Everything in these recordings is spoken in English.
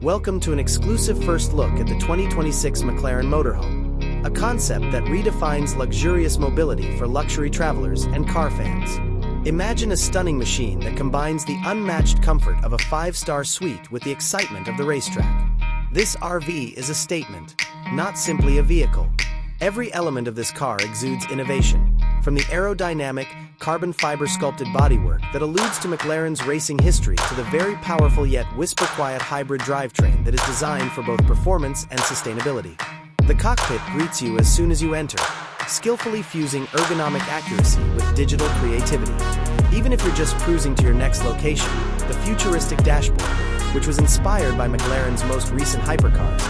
Welcome to an exclusive first look at the 2026 McLaren Motorhome, a concept that redefines luxurious mobility for luxury travelers and car fans. Imagine a stunning machine that combines the unmatched comfort of a five-star suite with the excitement of the racetrack. This RV is a statement, not simply a vehicle. Every element of this car exudes innovation, from the aerodynamic, carbon-fiber-sculpted bodywork that alludes to McLaren's racing history to the very powerful yet whisper-quiet hybrid drivetrain that is designed for both performance and sustainability. The cockpit greets you as soon as you enter, skillfully fusing ergonomic accuracy with digital creativity. Even if you're just cruising to your next location, the futuristic dashboard, which was inspired by McLaren's most recent hypercars,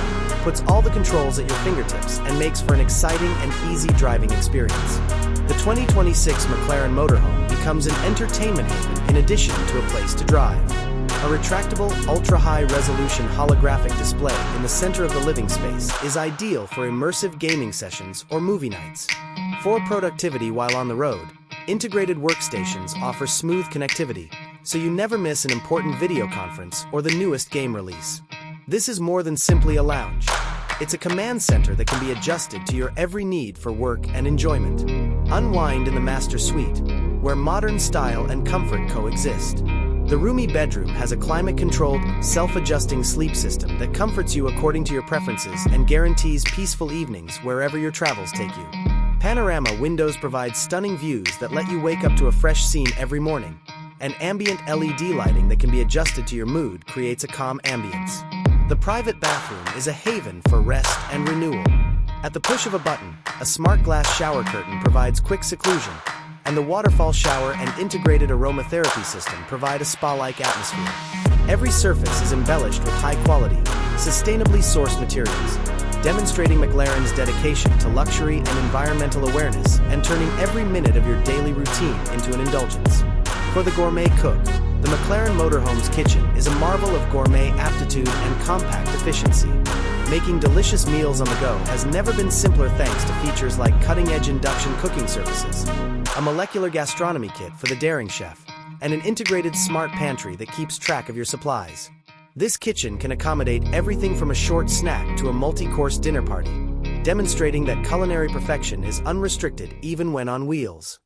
puts all the controls at your fingertips and makes for an exciting and easy driving experience. The 2026 McLaren Motorhome becomes an entertainment haven in addition to a place to drive. A retractable, ultra-high-resolution holographic display in the center of the living space is ideal for immersive gaming sessions or movie nights. For productivity while on the road, integrated workstations offer smooth connectivity, so you never miss an important video conference or the newest game release. This is more than simply a lounge. It's a command center that can be adjusted to your every need for work and enjoyment. Unwind in the master suite, where modern style and comfort coexist. The roomy bedroom has a climate-controlled, self-adjusting sleep system that comforts you according to your preferences and guarantees peaceful evenings wherever your travels take you. Panorama windows provide stunning views that let you wake up to a fresh scene every morning. And ambient LED lighting that can be adjusted to your mood creates a calm ambience. The private bathroom is a haven for rest and renewal. At the push of a button, a smart glass shower curtain provides quick seclusion, and the waterfall shower and integrated aromatherapy system provide a spa-like atmosphere. Every surface is embellished with high-quality, sustainably sourced materials, demonstrating McLaren's dedication to luxury and environmental awareness and turning every minute of your daily routine into an indulgence. For the gourmet cook, the McLaren Motorhome's kitchen is a marvel of gourmet aptitude and compact efficiency. Making delicious meals on the go has never been simpler thanks to features like cutting-edge induction cooking services, a molecular gastronomy kit for the daring chef, and an integrated smart pantry that keeps track of your supplies. This kitchen can accommodate everything from a short snack to a multi-course dinner party, demonstrating that culinary perfection is unrestricted even when on wheels.